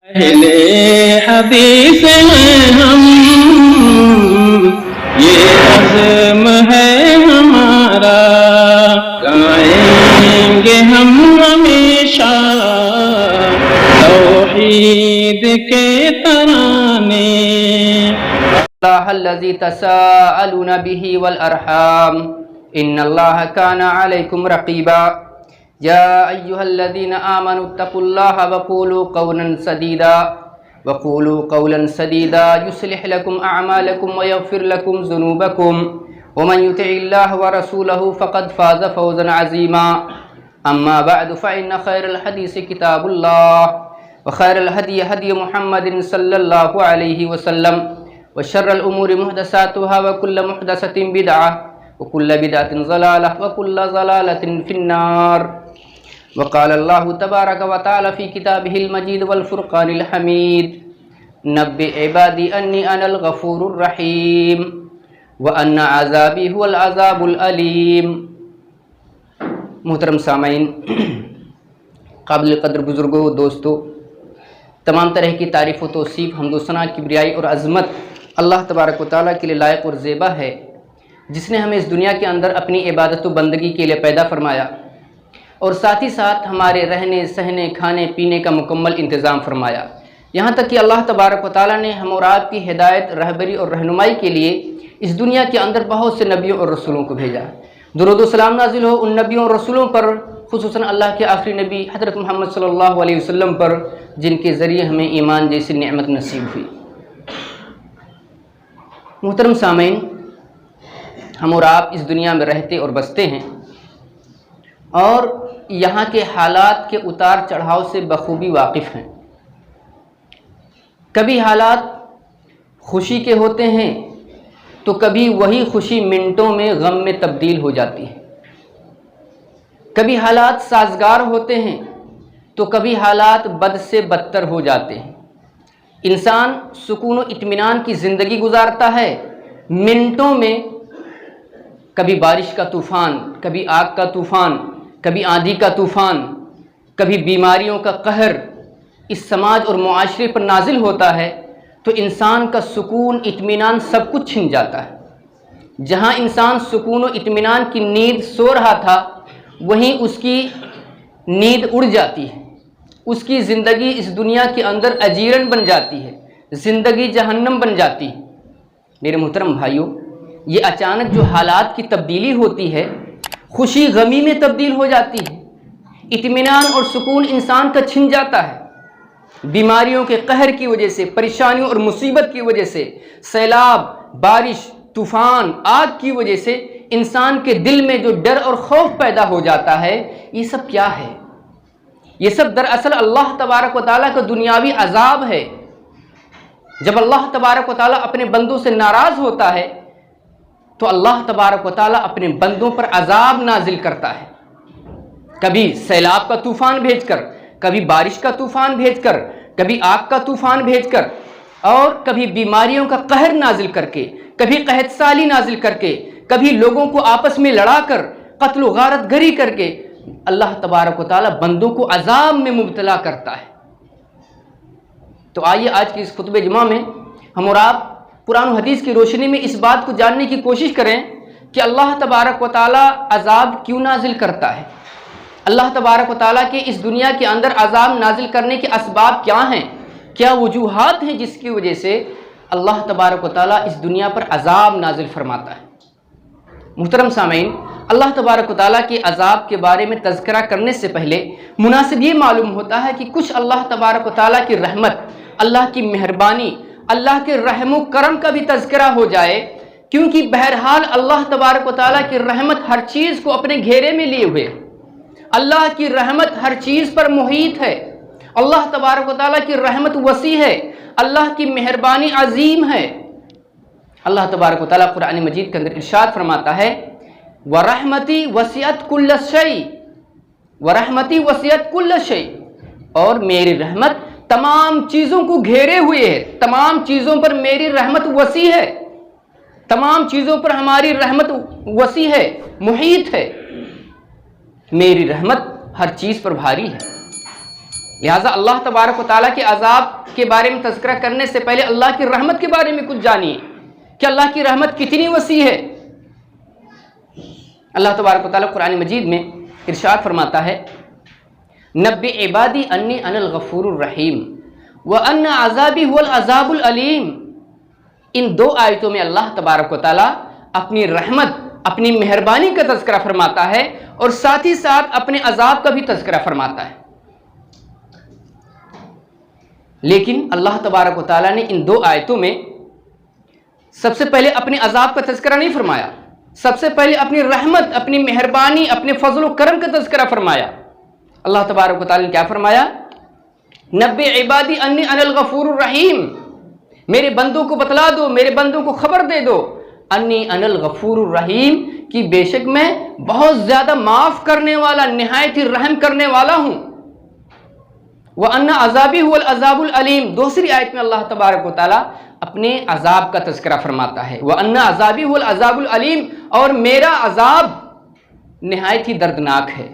اہلِ حدیث ہیں ہم، یہ عزم ہے ہمارا، گائیں گے ہم ہمیشہ توحید کے ترانے۔ اللہ الذی تساءلون به والارحام ان اللہ کان علیکم رقیبا یا ایہا الذین آمنوا اتقوا اللہ وقولوا قولا سدیدا یصلح لکم اعمالکم ویغفر لکم ذنوبکم ومن یطع اللہ ورسولہ فقد فاز فوزا عظیما اما بعد فإن خیر الحدیث کتاب اللہ وخیر الہدی ہدی محمد صلی اللہ علیہ وسلم وشر الأمور محدثاتها وكل محدثة بدعة وكل بدعة ضلالة وكل ضلالة في النار وقال الله تبارك وتعالى في كتابه المجيد والفرقان الحميد نبئ عبادي أني أنا الغفور الرحيم وأن عذابي هو العذاب الأليم۔ محترم سامعین، قابل قدر بزرگوں، دوستوں، تمام طرح کی تعریف و توصیف، حمد و ثنا، کبریائی اور عظمت اللہ تبارک و تعالیٰ کے لیے لائق اور زیبا ہے، جس نے ہمیں اس دنیا کے اندر اپنی عبادت و بندگی کے لیے پیدا فرمایا اور ساتھ ہی ساتھ ہمارے رہنے سہنے کھانے پینے کا مکمل انتظام فرمایا، یہاں تک کہ اللہ تبارک و تعالیٰ نے ہم اور آپ کی ہدایت، رہبری اور رہنمائی کے لیے اس دنیا کے اندر بہت سے نبیوں اور رسولوں کو بھیجا۔ درود و سلام نازل ہو ان نبیوں اور رسولوں پر، خصوصاً اللہ کے آخری نبی حضرت محمد صلی اللہ علیہ وسلم پر، جن کے ذریعے ہمیں ایمان جیسی نعمت نصیب ہوئی۔ محترم سامعین، ہم اور آپ اس دنیا میں رہتے اور بستے ہیں اور یہاں کے حالات کے اتار چڑھاؤ سے بخوبی واقف ہیں۔ کبھی حالات خوشی کے ہوتے ہیں تو کبھی وہی خوشی منٹوں میں غم میں تبدیل ہو جاتی ہے، کبھی حالات سازگار ہوتے ہیں تو کبھی حالات بد سے بدتر ہو جاتے ہیں۔ انسان سکون و اطمینان کی زندگی گزارتا ہے، منٹوں میں کبھی بارش کا طوفان، کبھی آگ کا طوفان، کبھی آندھی کا طوفان، کبھی بیماریوں کا قہر اس سماج اور معاشرے پر نازل ہوتا ہے تو انسان کا سکون اطمینان سب کچھ چھن جاتا ہے۔ جہاں انسان سکون و اطمینان کی نیند سو رہا تھا، وہیں اس کی نیند اڑ جاتی ہے، اس کی زندگی اس دنیا کے اندر اجیرن بن جاتی ہے، زندگی جہنم بن جاتی ہے۔ میرے محترم بھائیوں، یہ اچانک جو حالات کی تبدیلی ہوتی ہے، خوشی غمی میں تبدیل ہو جاتی ہے، اطمینان اور سکون انسان کا چھن جاتا ہے۔ بیماریوں کے قہر کی وجہ سے، پریشانیوں اور مصیبت کی وجہ سے، سیلاب، بارش، طوفان، آگ کی وجہ سے انسان کے دل میں جو ڈر اور خوف پیدا ہو جاتا ہے، یہ سب کیا ہے؟ یہ سب دراصل اللہ تبارک و تعالیٰ کا دنیاوی عذاب ہے۔ جب اللہ تبارک و تعالیٰ اپنے بندوں سے ناراض ہوتا ہے تو اللہ تبارک و تعالیٰ اپنے بندوں پر عذاب نازل کرتا ہے، کبھی سیلاب کا طوفان بھیج کر، کبھی بارش کا طوفان بھیج کر، کبھی آگ کا طوفان بھیج کر، اور کبھی بیماریوں کا قہر نازل کر کے، کبھی قحط سالی نازل کر کے، کبھی لوگوں کو آپس میں لڑا کر، قتل و غارت گری کر کے اللہ تبارک و تعالیٰ بندوں کو عذاب میں مبتلا کرتا ہے۔ تو آئیے آج کی اس خطبہ جمعہ میں ہم اور آپ قرآن و حدیث کی روشنی میں اس بات کو جاننے کی کوشش کریں کہ اللہ تبارک و تعالیٰ عذاب کیوں نازل کرتا ہے، اللہ تبارک و تعالیٰ کے اس دنیا کے اندر عذاب نازل کرنے کے اسباب کیا ہیں، کیا وجوہات ہیں جس کی وجہ سے اللہ تبارک و تعالیٰ اس دنیا پر عذاب نازل فرماتا ہے۔ محترم سامعین، اللہ تبارک و تعالیٰ کے عذاب کے بارے میں تذکرہ کرنے سے پہلے مناسب یہ معلوم ہوتا ہے کہ کچھ اللہ تبارک و تعالیٰ کی رحمت، اللہ کی مہربانی، اللہ کے رحم و کرم کا بھی تذکرہ ہو جائے، کیونکہ بہرحال اللہ تبارک و تعالیٰ کی رحمت ہر چیز کو اپنے گھیرے میں لیے ہوئے، اللہ کی رحمت ہر چیز پر محیط ہے، اللہ تبارک و تعالیٰ کی رحمت وسیع ہے، اللہ کی مہربانی عظیم ہے۔ اللہ تبارک و تعالیٰ قرآن مجید کے اندر ارشاد فرماتا ہے وَرَحْمَتِي وَسِعَتْ كُلَّ شَيْءٍ، وَرَحْمَتِي وَسِعَتْ كُلَّ شَيْءٍ، اور میری رحمت تمام چیزوں کو گھیرے ہوئے ہے، تمام چیزوں پر میری رحمت وسیع ہے، تمام چیزوں پر ہماری رحمت وسیع ہے، محیط ہے، میری رحمت ہر چیز پر بھاری ہے۔ لہٰذا اللہ تبارک و تعالیٰ کے عذاب کے بارے میں تذکرہ کرنے سے پہلے اللہ کی رحمت کے بارے میں کچھ جانیے کہ اللہ کی رحمت کتنی وسیع ہے۔ اللہ تبارک و تعالیٰ قرآن مجید میں ارشاد فرماتا ہے نبی عبادی انی انا الغفور الرحیم وان عذابی هو العذاب العلیم۔ ان دو آیتوں میں اللہ تبارک و تعالیٰ اپنی رحمت، اپنی مہربانی کا تذکرہ فرماتا ہے اور ساتھ ہی ساتھ اپنے عذاب کا بھی تذکرہ فرماتا ہے۔ لیکن اللہ تبارک و تعالیٰ نے ان دو آیتوں میں سب سے پہلے اپنے عذاب کا تذکرہ نہیں فرمایا، سب سے پہلے اپنی رحمت، اپنی مہربانی، اپنے فضل و کرم کا تذکرہ فرمایا۔ اللہ تبارک و تعالیٰ نے کیا فرمایا؟ نبی عبادی انی انا الغفور الرحیم، میرے بندوں کو بتلا دو، میرے بندوں کو خبر دے دو، انی انا الغفور الرحیم، کہ بے شک میں بہت زیادہ معاف کرنے والا، نہایت ہی رحم کرنے والا ہوں۔ وَأَنَّ عَذَابِي هُوَ الْعَذَابُ الْعَلِيمُ، دوسری آیت میں اللہ تبارک و تعالیٰ اپنے عذاب کا تذکرہ فرماتا ہے وَأَنَّ عَذَابِي هُوَ الْعَذَابُ الْعَلِيمُ، اور میرا عذاب نہایت ہی دردناک ہے،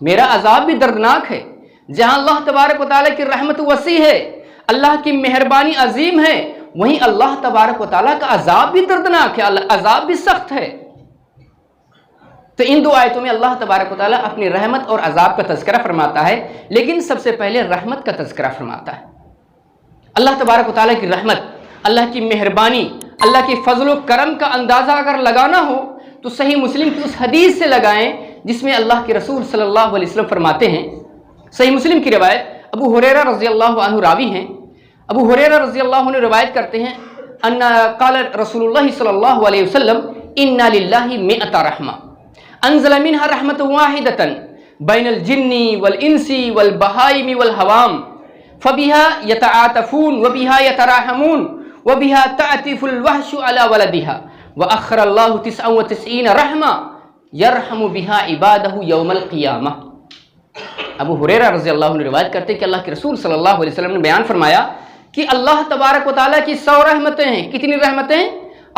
میرا عذاب بھی دردناک ہے۔ جہاں اللہ تبارک و تعالیٰ کی رحمت وسیع ہے، اللہ کی مہربانی عظیم ہے، وہیں اللہ تبارک و تعالیٰ کا عذاب بھی دردناک ہے، عذاب بھی سخت ہے۔ تو ان دو آیتوں میں اللہ تبارک و تعالیٰ اپنی رحمت اور عذاب کا تذکرہ فرماتا ہے، لیکن سب سے پہلے رحمت کا تذکرہ فرماتا ہے۔ اللہ تبارک و تعالیٰ کی رحمت، اللہ کی مہربانی، اللہ کے فضل و کرم کا اندازہ اگر لگانا ہو تو صحیح مسلم کی اس حدیث سے لگائیں جس میں اللہ کے رسول صلی اللہ علیہ وسلم فرماتے ہیں، صحیح مسلم کی روایت، ابو ہریرہ رضی اللہ عنہ راوی ہیں، ابو ہریرہ رضی اللہ عنہ روایت کرتے ہیں ان قال رسول اللہ صلی اللہ علیہ وسلم ان للہ مئۃ رحمہ انزل منها رحمۃ واحدۃ بین الجن والانس والبہائم والحوام فبها يتعاطفون وبها يتراحمون وبها تعطف الوحش على ولدها واخر الله 99 رحمہ یرحم بها عباده یوم القیامہ۔ ابو ہریرہ رضی اللہ عنہ روایت کرتے ہیں کہ اللہ کے رسول صلی اللہ علیہ وسلم نے بیان فرمایا کہ اللہ تبارک و تعالیٰ کی 100 رحمتیں ہیں۔ کتنی رحمتیں؟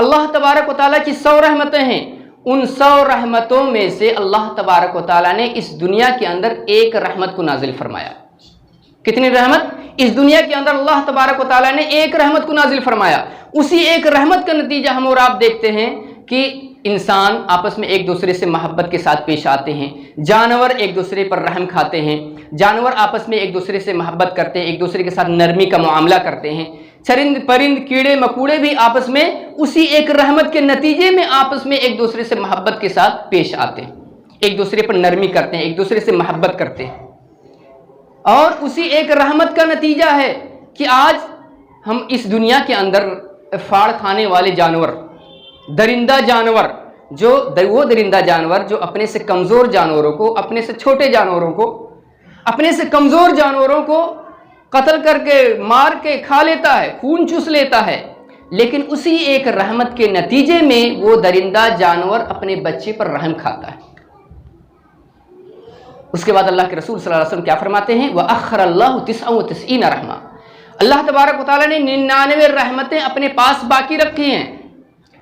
اللہ تبارک و تعالیٰ کی 100 رحمتیں ہیں۔ ان 100 رحمتوں میں سے اللہ تبارک و تعالیٰ نے اس دنیا کے اندر ایک رحمت کو نازل فرمایا۔ کتنی رحمت؟ اس دنیا کے اندر اللہ تبارک و تعالیٰ نے ایک رحمت کو نازل فرمایا۔ اسی ایک رحمت کا نتیجہ ہم اور آپ دیکھتے ہیں کہ انسان آپس میں ایک دوسرے سے محبت کے ساتھ پیش آتے ہیں، جانور ایک دوسرے پر رحم کھاتے ہیں، جانور آپس میں ایک دوسرے سے محبت کرتے ہیں، ایک دوسرے کے ساتھ نرمی کا معاملہ کرتے ہیں، چرند پرند کیڑے مکوڑے بھی آپس میں اسی ایک رحمت کے نتیجے میں آپس میں ایک دوسرے سے محبت کے ساتھ پیش آتے ہیں، ایک دوسرے پر نرمی کرتے ہیں، ایک دوسرے سے محبت کرتے ہیں۔ اور اسی ایک رحمت کا نتیجہ ہے کہ آج ہم اس دنیا کے اندر پھاڑ کھانے والے جانور، درندہ جانور، وہ درندہ جانور جو اپنے سے کمزور جانوروں کو، اپنے سے چھوٹے جانوروں کو، اپنے سے کمزور جانوروں کو قتل کر کے، مار کے کھا لیتا ہے، خون چوس لیتا ہے، لیکن اسی ایک رحمت کے نتیجے میں وہ درندہ جانور اپنے بچے پر رحم کھاتا ہے۔ اس کے بعد اللہ کے رسول صلی اللہ علیہ وسلم کیا فرماتے ہیں؟ وَأَخَّرَ اللَّهُ 99 رحمہ، اللہ تبارک و تعالیٰ نے 99 رحمتیں اپنے پاس باقی رکھی ہیں۔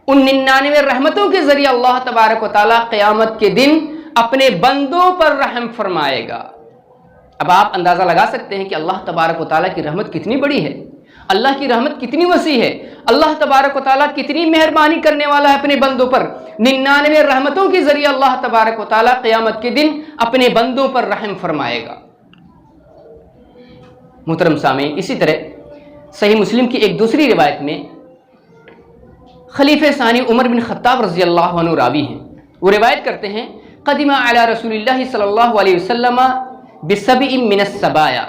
ان 99 رحمتوں کے ذریعے اللہ تبارک و تعالیٰ قیامت کے دن اپنے بندوں پر رحم فرمائے گا۔ اب آپ اندازہ لگا سکتے ہیں کہ اللہ تبارک و تعالیٰ کی رحمت کتنی بڑی ہے، اللہ کی رحمت کتنی وسیع ہے، اللہ تبارک و تعالیٰ کتنی مہربانی کرنے والا ہے اپنے بندوں پر۔ 99 رحمتوں کے ذریعے اللہ تبارک و تعالیٰ قیامت کے دن اپنے بندوں پر رحم فرمائے گا۔ محترم سامعین، اسی طرح صحیح مسلم کی ایک دوسری روایت میں خلیفہ ثانی عمر بن خطاب رضی اللہ عنہ راوی ہیں، وہ روایت کرتے ہیں قدم علی رسول اللہ صلی اللہ علیہ وسلم بسبع من السبایا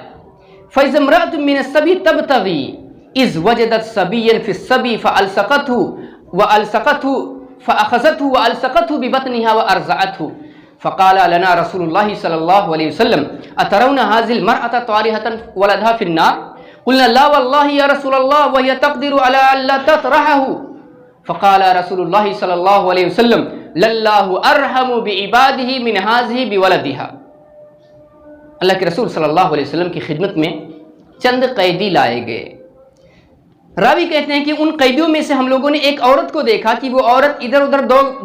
فاذا امرأة من السبع تبتغي اذ وجدت سبيا في السبع فألصقته فأخذته وألصقته ببطنها وأرضعته فقال لنا رسول الله صلى الله عليه وسلم أترون هذه المرأة طارحة ولدها في النار؟ قلنا لا والله يا رسول الله وهي تقدر على ألا تطرحه فقال رسول الله صلى الله عليه وسلم لله أرحم بعباده من هذه بولدها۔ اللہ کے رسول صلی اللہ علیہ وسلم کی خدمت میں چند قیدی لائے گئے۔ راوی کہتے ہیں کہ ان قیدیوں میں سے ہم لوگوں نے ایک عورت کو دیکھا کہ وہ عورت ادھر ادھر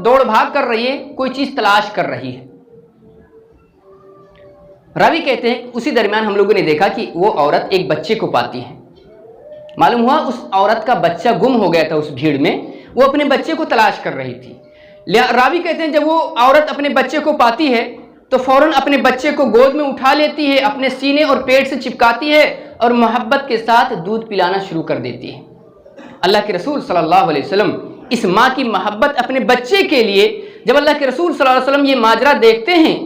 دوڑ بھاگ کر رہی ہے، کوئی چیز تلاش کر رہی ہے۔ راوی کہتے ہیں اسی درمیان ہم لوگوں نے دیکھا کہ وہ عورت ایک بچے کو پاتی ہے. معلوم ہوا اس عورت کا بچہ گم ہو گیا تھا. اس بھیڑ میں وہ اپنے بچے کو تلاش کر رہی تھی. راوی کہتے ہیں جب وہ عورت اپنے بچے کو پاتی ہے تو فوراً اپنے بچے کو گود میں اٹھا لیتی ہے, اپنے سینے اور پیٹ سے چپکاتی ہے اور محبت کے ساتھ دودھ پلانا شروع کر دیتی ہے. اللہ کے رسول صلی اللہ علیہ وسلم اس ماں کی محبت اپنے بچے کے لیے, جب اللہ کے رسول صلی اللہ علیہ وسلم یہ ماجرا دیکھتے ہیں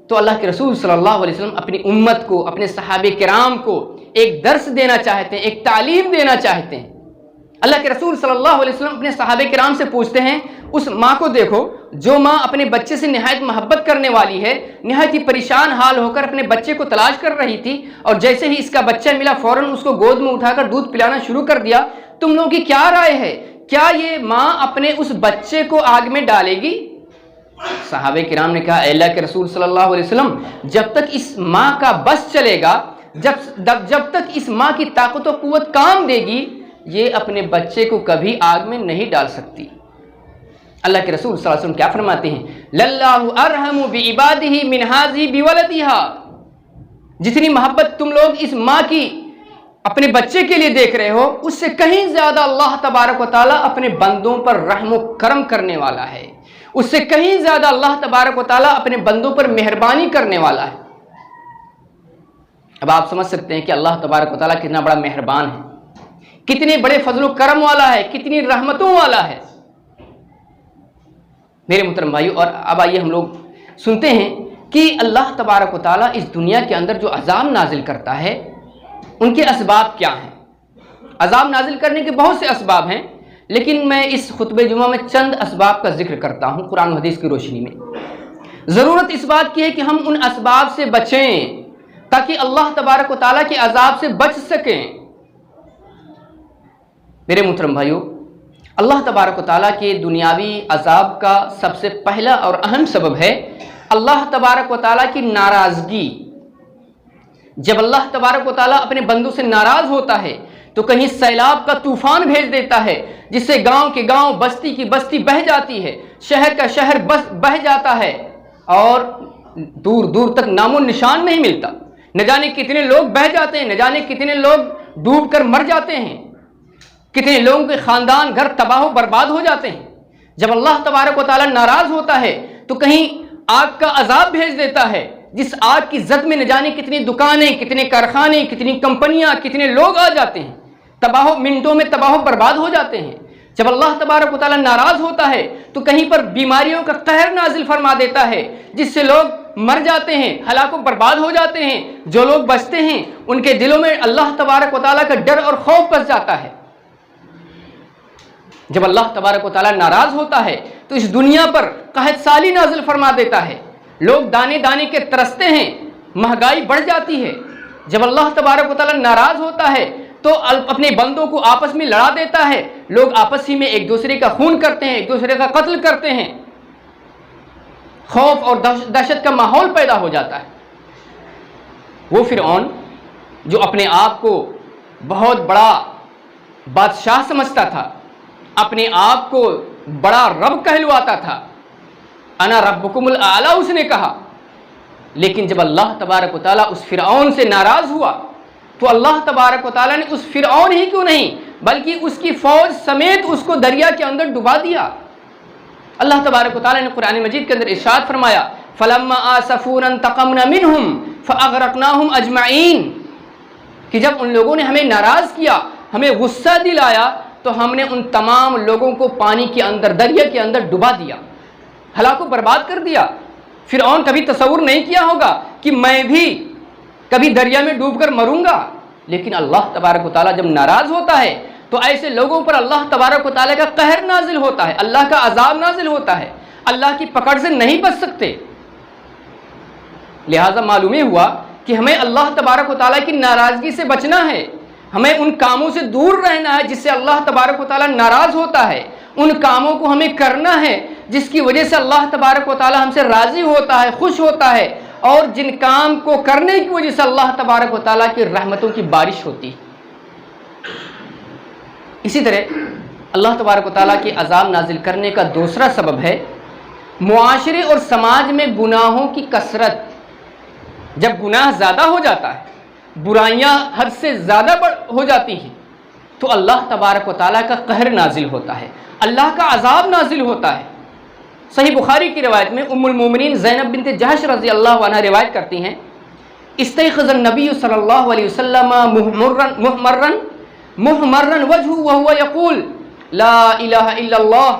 تو اللہ کے رسول صلی اللہ علیہ وسلم اپنی امت کو, اپنے صحابہ کرام کو ایک درس دینا چاہتے ہیں, ایک تعلیم دینا چاہتے ہیں. اللہ کے رسول صلی اللہ علیہ وسلم اپنے صحابہ کرام سے پوچھتے ہیں اس ماں کو دیکھو جو ماں اپنے بچے سے نہایت محبت کرنے والی ہے, نہایت ہی پریشان حال ہو کر اپنے بچے کو تلاش کر رہی تھی, اور جیسے ہی اس کا بچہ ملا فوراً اس کو گود میں اٹھا کر دودھ پلانا شروع کر دیا. تم لوگوں کی کیا رائے ہے, کیا یہ ماں اپنے اس بچے کو آگ میں ڈالے گی؟ صحابہ کرام نے کہا اے اللہ کے رسول صلی اللہ علیہ وسلم, جب تک اس ماں کا بس چلے گا, جب تک اس ماں کی طاقت و قوت کام دے گی, یہ اپنے بچے کو کبھی آگ میں نہیں ڈال سکتی. اللہ کے رسول صلی اللہ علیہ وسلم کیا فرماتے ہیں, للہ ارحم بعبادہ من ہذہ بولدہا. جتنی محبت تم لوگ اس ماں کی اپنے بچے کے لیے دیکھ رہے ہو, اس سے کہیں زیادہ اللہ تبارک و تعالیٰ اپنے بندوں پر رحم و کرم کرنے والا ہے. اس سے کہیں زیادہ اللہ تبارک و تعالیٰ اپنے بندوں پر مہربانی کرنے والا ہے. اب آپ سمجھ سکتے ہیں کہ اللہ تبارک و تعالیٰ کتنا بڑا مہربان ہے, کتنے بڑے فضل و کرم والا ہے, کتنی رحمتوں والا ہے. میرے محترم بھائیو, اور اب آئیے ہم لوگ سنتے ہیں کہ اللہ تبارک و تعالیٰ اس دنیا کے اندر جو عذاب نازل کرتا ہے ان کے اسباب کیا ہیں. عذاب نازل کرنے کے بہت سے اسباب ہیں, لیکن میں اس خطبہ جمعہ میں چند اسباب کا ذکر کرتا ہوں قرآن و حدیث کی روشنی میں. ضرورت اس بات کی ہے کہ ہم ان اسباب سے بچیں تاکہ اللہ تبارک و تعالیٰ کے عذاب سے بچ سکیں. میرے محترم بھائیو, اللہ تبارک و تعالیٰ کے دنیاوی عذاب کا سب سے پہلا اور اہم سبب ہے اللہ تبارک و تعالیٰ کی ناراضگی. جب اللہ تبارک و تعالیٰ اپنے بندوں سے ناراض ہوتا ہے تو کہیں سیلاب کا طوفان بھیج دیتا ہے جس سے گاؤں کے گاؤں, بستی کی بستی بہہ جاتی ہے, شہر کا شہر بہہ جاتا ہے اور دور دور تک نام و نشان نہیں ملتا. نہ جانے کتنے لوگ بہہ جاتے ہیں, نہ جانے کتنے لوگ ڈوب کر مر جاتے ہیں, کتنے لوگوں کے خاندان گھر تباہ و برباد ہو جاتے ہیں. جب اللہ تبارک و تعالیٰ ناراض ہوتا ہے تو کہیں آگ کا عذاب بھیج دیتا ہے, جس آگ کی زد میں نہ جانے کتنی دکانیں, کتنے کارخانے, کتنی کمپنیاں, کتنے لوگ آ جاتے ہیں, منٹوں میں تباہ و برباد ہو جاتے ہیں. جب اللہ تبارک و تعالیٰ ناراض ہوتا ہے تو کہیں پر بیماریوں کا قہر نازل فرما دیتا ہے جس سے لوگ مر جاتے ہیں, ہلاک و برباد ہو جاتے ہیں. جو لوگ بچتے ہیں ان کے دلوں میں اللہ تبارک و تعالیٰ کا ڈر اور خوف بس جاتا ہے. جب اللہ تبارک و تعالیٰ ناراض ہوتا ہے تو اس دنیا پر قحط سالی نازل فرما دیتا ہے, لوگ دانے دانے کے ترستے ہیں, مہنگائی بڑھ جاتی ہے. جب اللہ تبارک و تعالیٰ ناراض ہوتا ہے تو اپنے بندوں کو آپس میں لڑا دیتا ہے, لوگ آپس ہی میں ایک دوسرے کا خون کرتے ہیں, ایک دوسرے کا قتل کرتے ہیں, خوف اور دہشت کا ماحول پیدا ہو جاتا ہے. وہ فرعون جو اپنے آپ کو بہت بڑا بادشاہ سمجھتا تھا, اپنے آپ کو بڑا رب کہلواتا تھا, انا ربکم الاعلی اس نے کہا, لیکن جب اللہ تبارک و تعالیٰ اس فرعون سے ناراض ہوا تو اللہ تبارک و تعالیٰ نے اس فرعون ہی کیوں نہیں بلکہ اس کی فوج سمیت اس کو دریا کے اندر ڈبا دیا. اللہ تبارک و تعالیٰ نے قرآن مجید کے اندر ارشاد فرمایا فلما آسفونا انتقمنا منہم فاغرقناہم اجمعین, کہ جب ان لوگوں نے ہمیں ناراض کیا, ہمیں غصہ دلایا تو ہم نے ان تمام لوگوں کو پانی کے اندر, دریا کے اندر ڈبا دیا, ہلاک و برباد کر دیا. فرعون کبھی تصور نہیں کیا ہوگا کہ میں بھی کبھی دریا میں ڈوب کر مروں گا, لیکن اللہ تبارک و تعالیٰ جب ناراض ہوتا ہے تو ایسے لوگوں پر اللہ تبارک و تعالیٰ کا قہر نازل ہوتا ہے, اللہ کا عذاب نازل ہوتا ہے, اللہ کی پکڑ سے نہیں بچ سکتے. لہٰذا معلوم ہوا کہ ہمیں اللہ تبارک و تعالیٰ کی ناراضگی سے بچنا ہے, ہمیں ان کاموں سے دور رہنا ہے جس سے اللہ تبارک و تعالیٰ ناراض ہوتا ہے. ان کاموں کو ہمیں کرنا ہے جس کی وجہ سے اللہ تبارک و تعالیٰ ہم سے راضی ہوتا ہے, خوش ہوتا ہے, اور جن کام کو کرنے کی وجہ سے اللہ تبارک و تعالیٰ کی رحمتوں کی بارش ہوتی. اسی طرح اللہ تبارک و تعالیٰ کے عذاب نازل کرنے کا دوسرا سبب ہے معاشرے اور سماج میں گناہوں کی کثرت. جب گناہ زیادہ ہو جاتا ہے، برائیاں حد سے زیادہ ہو جاتی ہیں، تو اللہ تبارک و تعالیٰ کا قہر نازل ہوتا ہے، اللہ کا عذاب نازل ہوتا ہے۔ صحیح بخاری کی روایت میں ام المومنین زینب بنت جہش رضی اللہ عنہ روایت کرتی ہیں، استيقظ النبی صلی اللہ علیہ وسلم محمرا وجهه وهو يقول لا الہ الا اللہ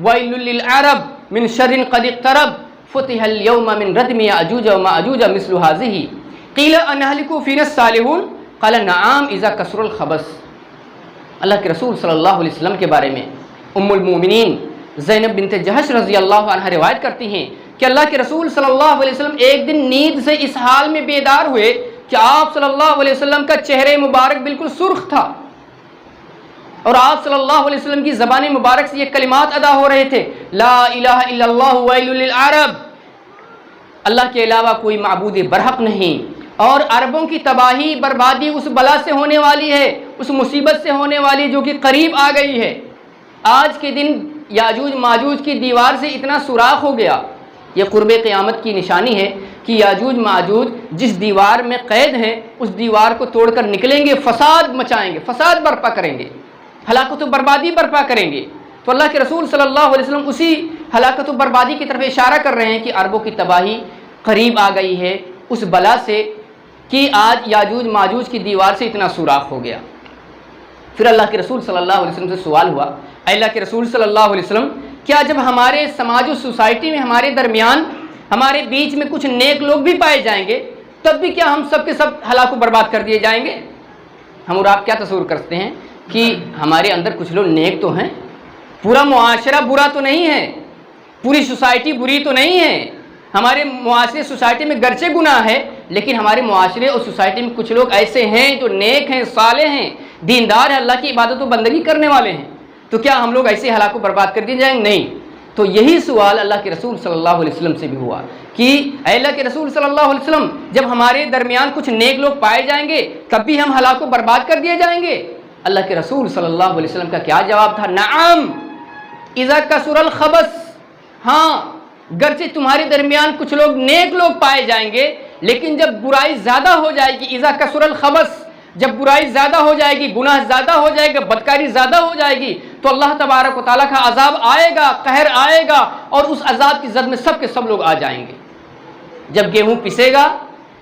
ویل للعرب من شر قد اقترب فتح اليوم من ردم یأجوج ومأجوج مثل هذه قیل انہلک فینا الصالحون قال نعم اذا کثر الخبث۔ اللہ کے رسول صلی اللہ علیہ وسلم کے بارے میں ام المومنین زینب بنت جہش رضی اللہ عنہ روایت کرتی ہیں کہ اللہ کے رسول صلی اللہ علیہ وسلم ایک دن نیند سے اس حال میں بیدار ہوئے کہ آپ صلی اللہ علیہ وسلم کا چہرہ مبارک بالکل سرخ تھا، اور آپ صلی اللہ علیہ وسلم کی زبان مبارک سے یہ کلمات ادا ہو رہے تھے، لا الہ الا اللہ ویل للعرب، اللہ کے علاوہ کوئی معبود برحق نہیں، اور عربوں کی تباہی بربادی اس بلا سے ہونے والی ہے، اس مصیبت سے ہونے والی جو کہ قریب آ گئی ہے۔ آج کے دن یاجوج ماجوج کی دیوار سے اتنا سوراخ ہو گیا، یہ قرب قیامت کی نشانی ہے کہ یاجوج ماجوج جس دیوار میں قید ہیں اس دیوار کو توڑ کر نکلیں گے، فساد مچائیں گے، فساد برپا کریں گے، ہلاکت و بربادی برپا کریں گے۔ تو اللہ کے رسول صلی اللہ علیہ وسلم اسی ہلاکت و بربادی کی طرف اشارہ کر رہے ہیں کہ عربوں کی تباہی قریب آ گئی ہے اس بلا سے کہ آج یاجوج ماجوج کی دیوار سے اتنا سوراخ ہو گیا۔ پھر اللہ کے رسول صلی اللہ علیہ وسلم سے سوال ہوا، اے اللہ کے رسول صلی اللہ علیہ وسلم، کیا جب ہمارے سماج و سوسائٹی میں ہمارے درمیان ہمارے بیچ میں کچھ نیک لوگ بھی پائے جائیں گے تب بھی کیا ہم سب کے سب ہلاک و برباد کر دیے جائیں گے؟ ہم اور آپ کیا تصور کرتے ہیں کہ ہمارے اندر کچھ لوگ نیک تو ہیں، پورا معاشرہ برا تو نہیں ہے، پوری سوسائٹی بری تو نہیں ہے، ہمارے معاشرے سوسائٹی میں گرچہ گناہ ہے لیکن ہمارے معاشرے اور سوسائٹی میں کچھ لوگ ایسے ہیں جو نیک ہیں، صالح ہیں، دیندار ہیں، اللہ کی عبادت و بندگی کرنے والے ہیں، تو کیا ہم لوگ ایسے ہلاک و برباد کر دیے جائیں گے؟ نہیں۔ تو یہی سوال اللہ کے رسول صلی اللہ علیہ وسلم سے بھی ہوا کہ اے اللہ کے رسول صلی اللہ علیہ وسلم، جب ہمارے درمیان کچھ نیک لوگ پائے جائیں گے تب بھی ہم ہلاک و برباد کر دیے جائیں گے؟ اللہ کے رسول صلی اللہ علیہ وسلم کا کیا جواب تھا؟ نعم اذا کثر الخبث، ہاں گرچہ تمہارے درمیان کچھ لوگ نیک لوگ پائے جائیں گے لیکن جب برائی زیادہ ہو جائے گی، اذا کثر الخبث، جب برائی زیادہ ہو جائے گی، گناہ زیادہ ہو جائے گا، بدکاری زیادہ ہو جائے گی تو اللہ تبارک و تعالیٰ کا عذاب آئے گا، قہر آئے گا، اور اس عذاب کی زد میں سب کے سب لوگ آ جائیں گے۔ جب گیہوں پسے گا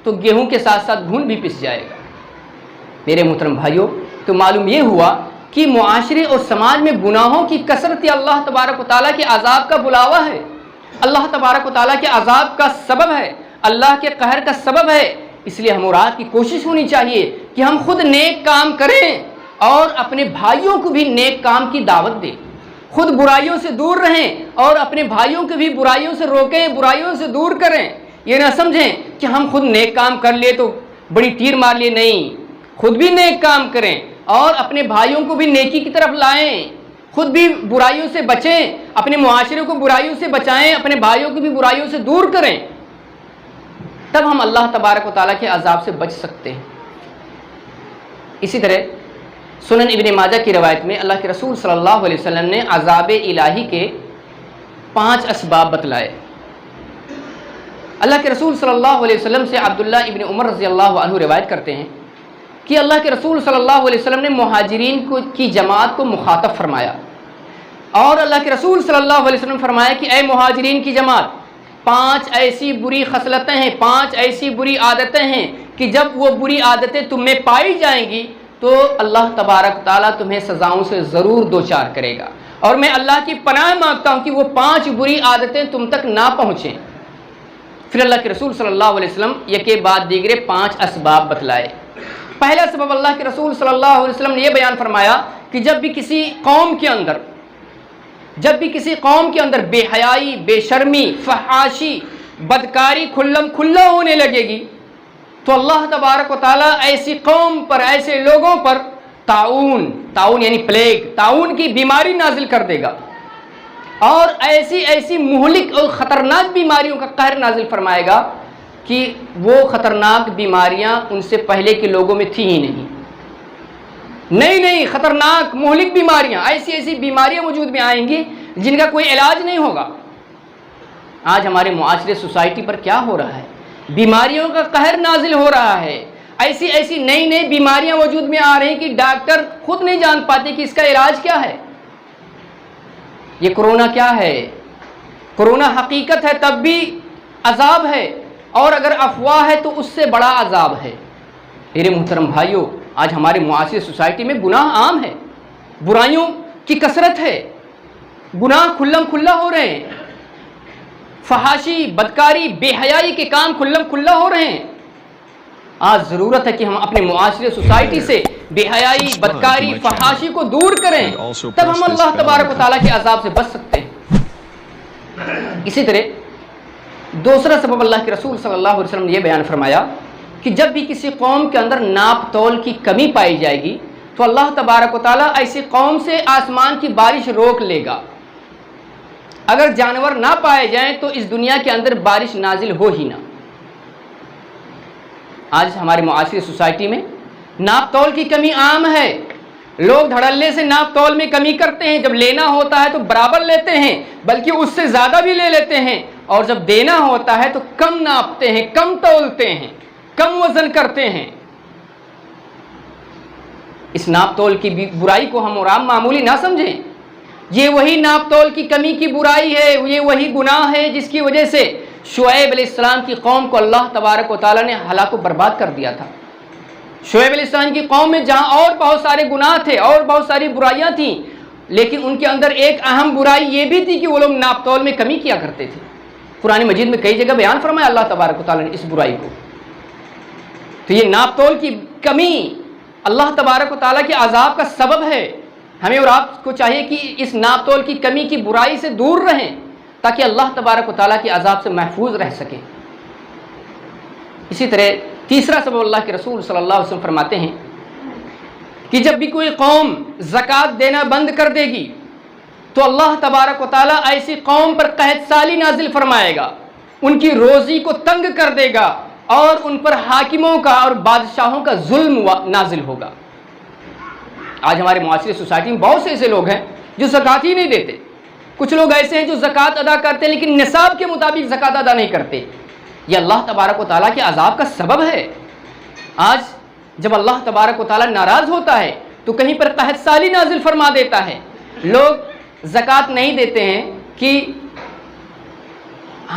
تو گیہوں کے ساتھ ساتھ گھن بھی پس جائے گا۔ میرے محترم بھائیوں، تو معلوم یہ ہوا کہ معاشرے اور سماج میں گناہوں کی کثرت اللہ تبارک و تعالیٰ کے عذاب کا بلاوا ہے، اللہ تبارک و تعالیٰ کے عذاب کا سبب ہے، اللہ کے قہر کا سبب ہے۔ اس لیے ہم اور آپ کی کوشش ہونی چاہیے کہ ہم خود نیک کام کریں اور اپنے بھائیوں کو بھی نیک کام کی دعوت دیں، خود برائیوں سے دور رہیں اور اپنے بھائیوں کو بھی برائیوں سے روکیں، برائیوں سے دور کریں۔ یہ نہ سمجھیں کہ ہم خود نیک کام کر لیے تو بڑی تیر مار لیے، نہیں، خود بھی نیک کام کریں اور اپنے بھائیوں کو بھی نیکی کی طرف لائیں، خود بھی برائیوں سے بچیں، اپنے معاشرے کو برائیوں سے بچائیں، اپنے بھائیوں کو بھی برائیوں سے دور کریں، تب ہم اللہ تبارک و تعالیٰ کے عذاب سے بچ سکتے ہیں۔ اسی طرح سنن ابن ماجہ کی روایت میں اللہ کے رسول صلی اللہ علیہ وسلم نے عذاب الہی کے 5 اسباب بتلائے۔ اللہ کے رسول صلی اللہ علیہ وسلم سے عبداللہ ابن عمر رضی اللہ عنہ روایت کرتے ہیں کہ اللہ کے رسول صلی اللہ علیہ وسلم نے مہاجرین کی جماعت کو مخاطب فرمایا، اور اللہ کے رسول صلی اللہ علیہ وسلم فرمایا کہ اے مہاجرین کی جماعت، 5 ایسی بری خصلتیں ہیں، 5 ایسی بری عادتیں ہیں کہ جب وہ بری عادتیں تم میں پائی جائیں گی تو اللہ تبارک تعالیٰ تمہیں سزاؤں سے ضرور دوچار کرے گا، اور میں اللہ کی پناہ مانگتا ہوں کہ وہ 5 بری عادتیں تم تک نہ پہنچیں۔ پھر اللہ کے رسول صلی اللہ علیہ وسلم یک کے بعد دیگرے 5 اسباب بتلائے۔ پہلا سبب اللہ کے رسول صلی اللہ علیہ وسلم نے یہ بیان فرمایا کہ جب بھی کسی قوم کے اندر بے حیائی، بے شرمی، فحاشی، بدکاری کھلا ہونے لگے گی تو اللہ تبارک و تعالیٰ ایسی قوم پر، ایسے لوگوں پر تعاون یعنی پلیگ، تعاون کی بیماری نازل کر دے گا، اور ایسی مہلک اور خطرناک بیماریوں کا قہر نازل فرمائے گا کہ وہ خطرناک بیماریاں ان سے پہلے کے لوگوں میں تھی ہی نہیں، خطرناک مہلک بیماریاں، ایسی بیماریاں وجود میں آئیں گی جن کا کوئی علاج نہیں ہوگا۔ آج ہمارے معاشرے سوسائٹی پر کیا ہو رہا ہے؟ بیماریوں کا قہر نازل ہو رہا ہے، ایسی ایسی نئی نئی بیماریاں وجود میں آ رہی ہیں کہ ڈاکٹر خود نہیں جان پاتے کہ اس کا علاج کیا ہے۔ یہ کرونا کیا ہے؟ کرونا حقیقت ہے تب بھی عذاب ہے، اور اگر افواہ ہے تو اس سے بڑا عذاب ہے۔ میرے محترم بھائیوں، آج ہمارے معاشرے سوسائٹی میں گناہ عام ہے، برائیوں کی کثرت ہے، گناہ کھلم کھلا ہو رہے ہیں، فحاشی، بدکاری، بے حیائی کے کام کھلم کھلا ہو رہے ہیں۔ آج ضرورت ہے کہ ہم اپنے معاشرے سوسائٹی سے بے حیائی، بدکاری، فحاشی کو دور کریں، تب ہم اللہ تبارک و تعالیٰ کے عذاب سے بچ سکتے ہیں۔ اسی طرح دوسرا سبب اللہ کے رسول صلی اللہ علیہ وسلم نے یہ بیان فرمایا کہ جب بھی کسی قوم کے اندر ناپ تول کی کمی پائی جائے گی تو اللہ تبارک و تعالیٰ ایسی قوم سے آسمان کی بارش روک لے گا۔ اگر جانور نہ پائے جائیں تو اس دنیا کے اندر بارش نازل ہو ہی نہ۔ آج ہمارے معاشرے سوسائٹی میں ناپ تول کی کمی عام ہے، لوگ دھڑلے سے ناپ تول میں کمی کرتے ہیں، جب لینا ہوتا ہے تو برابر لیتے ہیں، بلکہ اس سے زیادہ بھی لے لیتے ہیں، اور جب دینا ہوتا ہے تو کم ناپتے ہیں، کم تولتے ہیں، کم وزن کرتے ہیں۔ اس ناپ تول کی برائی کو ہم اور عام معمولی نہ سمجھیں، یہ وہی ناپ تول کی کمی کی برائی ہے، یہ وہی گناہ ہے جس کی وجہ سے شعیب علیہ السلام کی قوم کو اللہ تبارک و تعالیٰ نے ہلاک و برباد کر دیا تھا۔ شعیب علیہ السلام کی قوم میں جہاں اور بہت سارے گناہ تھے اور بہت ساری برائیاں تھیں، لیکن ان کے اندر ایک اہم برائی یہ بھی تھی کہ وہ لوگ ناپ تول میں کمی کیا کرتے تھے۔ قرآن مجید میں کئی جگہ بیان فرمایا اللہ تبارک و تعالیٰ نے اس برائی کو۔ تو یہ ناپ تول کی کمی اللہ تبارک و تعالیٰ کے عذاب کا سبب ہے۔ ہمیں اور آپ کو چاہیے کہ اس ناپ تول کی کمی کی برائی سے دور رہیں تاکہ اللہ تبارک و تعالیٰ کے عذاب سے محفوظ رہ سکیں۔ اسی طرح تیسرا سبب اللہ کے رسول صلی اللہ علیہ وسلم فرماتے ہیں کہ جب بھی کوئی قوم زکوٰۃ دینا بند کر دے گی تو اللہ تبارک و تعالیٰ ایسی قوم پر قحط سالی نازل فرمائے گا، ان کی روزی کو تنگ کر دے گا، اور ان پر حاکموں کا اور بادشاہوں کا ظلم نازل ہوگا۔ آج ہمارے معاشرے سوسائٹی میں بہت سے ایسے لوگ ہیں جو زکوٰۃ ہی نہیں دیتے، کچھ لوگ ایسے ہیں جو زکوٰۃ ادا کرتے ہیں لیکن نصاب کے مطابق زکوٰۃ ادا نہیں کرتے۔ یہ اللہ تبارک و تعالیٰ کے عذاب کا سبب ہے۔ آج جب اللہ تبارک و تعالیٰ ناراض ہوتا ہے تو کہیں پر قحط سالی نازل فرما دیتا ہے، لوگ زکوٰۃ نہیں دیتے ہیں کہ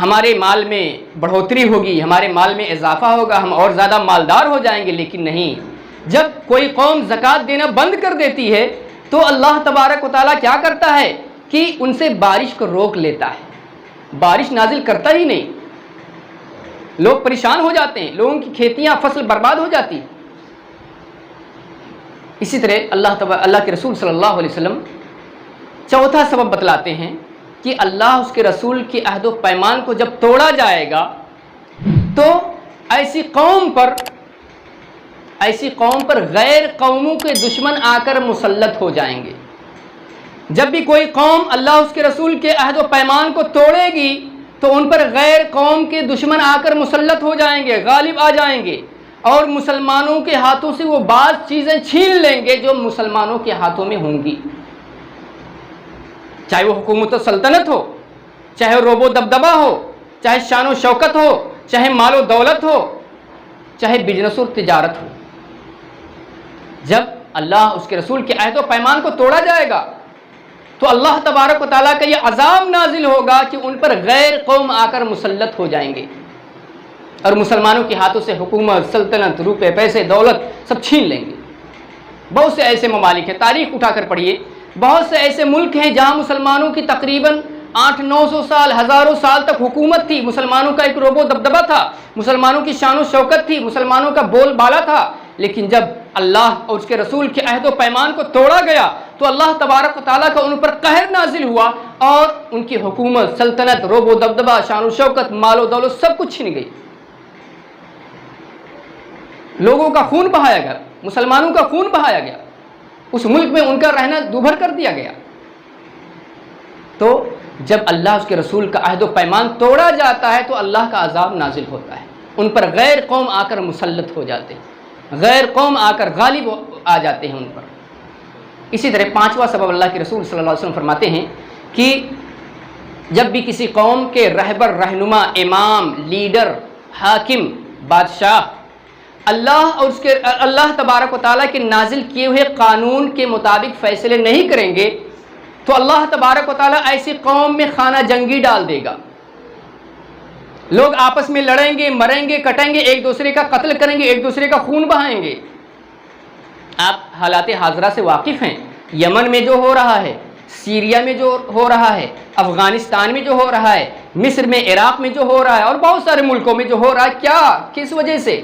ہمارے مال میں بڑھوتری ہوگی، ہمارے مال میں اضافہ ہوگا، ہم اور زیادہ مالدار ہو جائیں گے، لیکن نہیں، جب کوئی قوم زکوٰۃ دینا بند کر دیتی ہے تو اللہ تبارک و تعالیٰ کیا کرتا ہے کہ ان سے بارش کو روک لیتا ہے، بارش نازل کرتا ہی نہیں، لوگ پریشان ہو جاتے ہیں، لوگوں کی کھیتیاں، فصل برباد ہو جاتی۔ اسی طرح اللہ کے رسول صلی اللہ علیہ وسلم چوتھا سبب بتلاتے ہیں کہ اللہ اس کے رسول کے عہد و پیمان کو جب توڑا جائے گا تو ایسی قوم پر غیر قوموں کے دشمن آ کر مسلط ہو جائیں گے۔ جب بھی کوئی قوم اللہ اس کے رسول کے عہد و پیمان کو توڑے گی تو ان پر غیر قوم کے دشمن آ کر مسلط ہو جائیں گے، غالب آ جائیں گے، اور مسلمانوں کے ہاتھوں سے وہ بعض چیزیں چھین لیں گے جو مسلمانوں کے ہاتھوں میں ہوں گی، چاہے وہ حکومت و سلطنت ہو، چاہے روب و دبدبہ ہو، چاہے شان و شوکت ہو، چاہے مال و دولت ہو، چاہے بزنس اور تجارت ہو۔ جب اللہ اس کے رسول کے عہد و پیمان کو توڑا جائے گا تو اللہ تبارک و تعالیٰ کا یہ عذاب نازل ہوگا کہ ان پر غیر قوم آ کر مسلط ہو جائیں گے اور مسلمانوں کے ہاتھوں سے حکومت، سلطنت، روپے، پیسے، دولت سب چھین لیں گے۔ بہت سے ایسے ممالک ہیں، تاریخ اٹھا کر پڑھیے، بہت سے ایسے ملک ہیں جہاں مسلمانوں کی تقریباً 800-900 سال، ہزاروں سال تک حکومت تھی، مسلمانوں کا ایک روب و دبدبہ تھا، مسلمانوں کی شان و شوکت تھی، مسلمانوں کا بول بالا تھا، لیکن جب اللہ اور اس کے رسول کے عہد و پیمان کو توڑا گیا تو اللہ تبارک و تعالیٰ کا ان پر قہر نازل ہوا اور ان کی حکومت، سلطنت، روب و دبدبہ، شان و شوکت، مال و دولت سب کچھ چھن گئی۔ لوگوں کا خون بہایا گیا، مسلمانوں کا خون بہایا گیا، اس ملک میں ان کا رہنا دوبھر کر دیا گیا۔ تو جب اللہ اس کے رسول کا عہد و پیمان توڑا جاتا ہے تو اللہ کا عذاب نازل ہوتا ہے، ان پر غیر قوم آ کر مسلط ہو جاتے ہیں، غیر قوم آ کر غالب آ جاتے ہیں ان پر۔ اسی طرح پانچواں سبب اللہ کے رسول صلی اللہ علیہ وسلم فرماتے ہیں کہ جب بھی کسی قوم کے رہبر، رہنما، امام، لیڈر، حاکم بادشاہ اللہ اور اللہ تبارک و تعالیٰ کے نازل کیے ہوئے قانون کے مطابق فیصلے نہیں کریں گے تو اللہ تبارک و تعالیٰ ایسی قوم میں خانہ جنگی ڈال دے گا. لوگ آپس میں لڑیں گے، مریں گے، کٹیں گے، ایک دوسرے کا قتل کریں گے، ایک دوسرے کا خون بہائیں گے. آپ حالات حاضرہ سے واقف ہیں. یمن میں جو ہو رہا ہے، سیریا میں جو ہو رہا ہے، افغانستان میں جو ہو رہا ہے، مصر میں، عراق میں جو ہو رہا ہے اور بہت سارے ملکوں میں جو ہو رہا ہے، کیا کس وجہ سے؟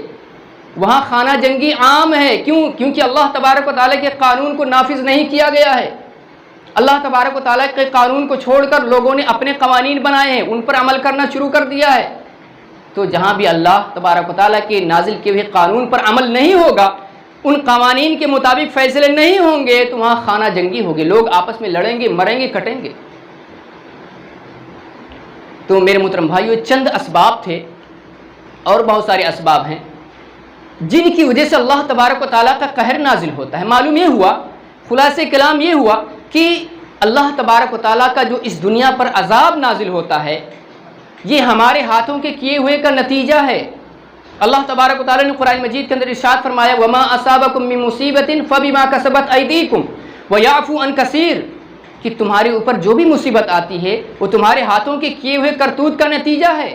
وہاں خانہ جنگی عام ہے. کیونکہ اللہ تبارک و تعالیٰ کے قانون کو نافذ نہیں کیا گیا ہے. اللہ تبارک و تعالیٰ کے قانون کو چھوڑ کر لوگوں نے اپنے قوانین بنائے ہیں، ان پر عمل کرنا شروع کر دیا ہے. تو جہاں بھی اللہ تبارک و تعالیٰ کے نازل کیے ہوئے قانون پر عمل نہیں ہوگا، ان قوانین کے مطابق فیصلے نہیں ہوں گے، تو وہاں خانہ جنگی ہوگی. لوگ آپس میں لڑیں گے، مریں گے، کٹیں گے. تو میرے محترم بھائیو، چند اسباب تھے اور بہت سارے اسباب ہیں جن کی وجہ سے اللہ تبارک و تعالیٰ کا قہر نازل ہوتا ہے. معلوم یہ ہوا، خلاصہ کلام یہ ہوا کہ اللہ تبارک و تعالیٰ کا جو اس دنیا پر عذاب نازل ہوتا ہے، یہ ہمارے ہاتھوں کے کیے ہوئے کا نتیجہ ہے. اللہ تبارک و تعالیٰ نے قرآن مجید کے اندر ارشاد فرمایا وَمَا أَصَابَكُم مِّن مُّصِيبَةٍ فَبِمَا كَسَبَتْ أَيْدِيكُمْ وَيَعْفُو عَن كَثِيرٍ، کہ تمہارے اوپر جو بھی مصیبت آتی ہے وہ تمہارے ہاتھوں کے کیے ہوئے کرتوت کا نتیجہ ہے.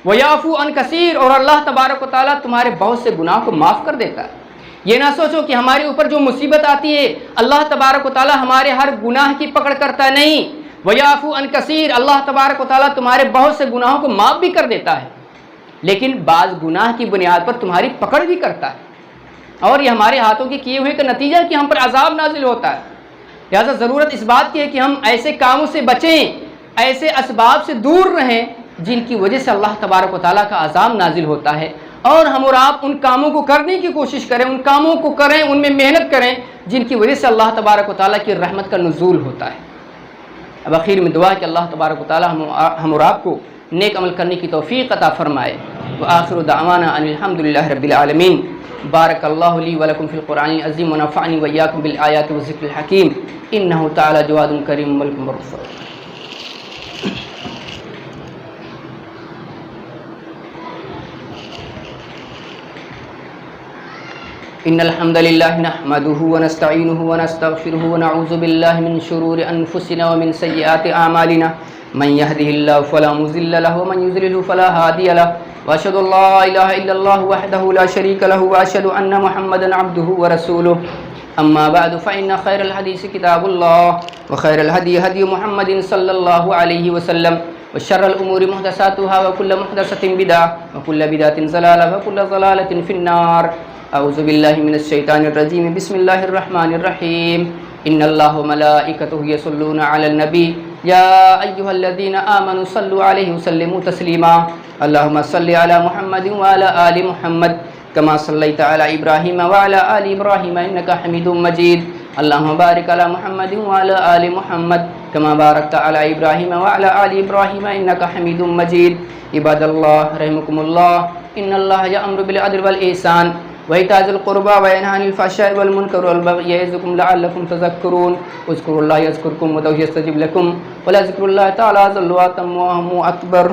وَيَعْفُو عَن كَثِيرٍ، اور اللہ تبارک و تعالیٰ تمہارے بہت سے گناہ کو معاف کر دیتا ہے. یہ نہ سوچو کہ ہمارے اوپر جو مصیبت آتی ہے اللہ تبارک و تعالیٰ ہمارے ہر گناہ کی پکڑ کرتا نہیں. وَيَعْفُو عَن كَثِيرٍ، اللہ تبارک و تعالیٰ تمہارے بہت سے گناہوں کو معاف بھی کر دیتا ہے، لیکن بعض گناہ کی بنیاد پر تمہاری پکڑ بھی کرتا ہے، اور یہ ہمارے ہاتھوں کے کیے ہوئے کا نتیجہ ہے کہ ہم پر عذاب نازل ہوتا ہے. لہٰذا ضرورت اس بات کی ہے کہ ہم ایسے کاموں سے بچیں، ایسے اسباب سے دور رہیں جن کی وجہ سے اللہ تبارک و تعالیٰ کا عذاب نازل ہوتا ہے، اور ہم اور آپ ان کاموں کو کرنے کی کوشش کریں، ان کاموں کو کریں، ان میں محنت کریں جن کی وجہ سے اللہ تبارک و تعالیٰ کی رحمت کا نزول ہوتا ہے. اب آخر میں دعا کہ اللہ تبارک و تعالیٰ ہم اور آپ کو نیک عمل کرنے کی توفیق عطا فرمائے. وآخر دعوانا ان الحمدللہ رب العالمین. بارک اللہ لی ولکم فی القرآن العظیم ونفعنی وإیاکم بالآیات والذکر الحکیم انہ تعالی جواد کریم ملک مرفوع. ان الحمد لله نحمده ونستعينه ونستغفره ونعوذ بالله من شرور انفسنا ومن سيئات اعمالنا من يهده الله فلا مضل له ومن يضلل فلا هادي له واشهد ان لا اله الا الله وحده لا شريك له واشهد ان محمدا عبده ورسوله. اما بعد فان خير الحديث كتاب الله وخير الهدي هدي محمد صلى الله عليه وسلم وشر الامور محدثاتها وكل محدثة بدعة وكل بدعة ضلالة وكل ضلالة في النار. اعوذ باللہ من الشیطان الرجیم. بسم اللہ الرحمن الرحیم. ان اللہ وملائکتہ یصلون علی النبی یا ایہا الذین آمنوا صلوا علیہ وسلموا تسلیما. اللہم صل علی محمد وعلی آل محمد کما صلیت علی ابراہیم وعلی آل ابراہیم انک حمید مجید. اللہم بارک علی محمد وعلی آل محمد کما بارکت علی ابراہیم وعلی آل ابراہیم انک حمید مجید. عباد اللہ رحمکم اللہ. ان اللہ یأمر بالعدل والإحسان وإيتاء ذي القربى وينهى عن الفحشاء والمنكر والبغي يعظكم لعلكم تذكرون. اذكروا الله يذكركم وادعوه يستجب لكم ولذكر الله تعالى أعظم وأتم وأكبر.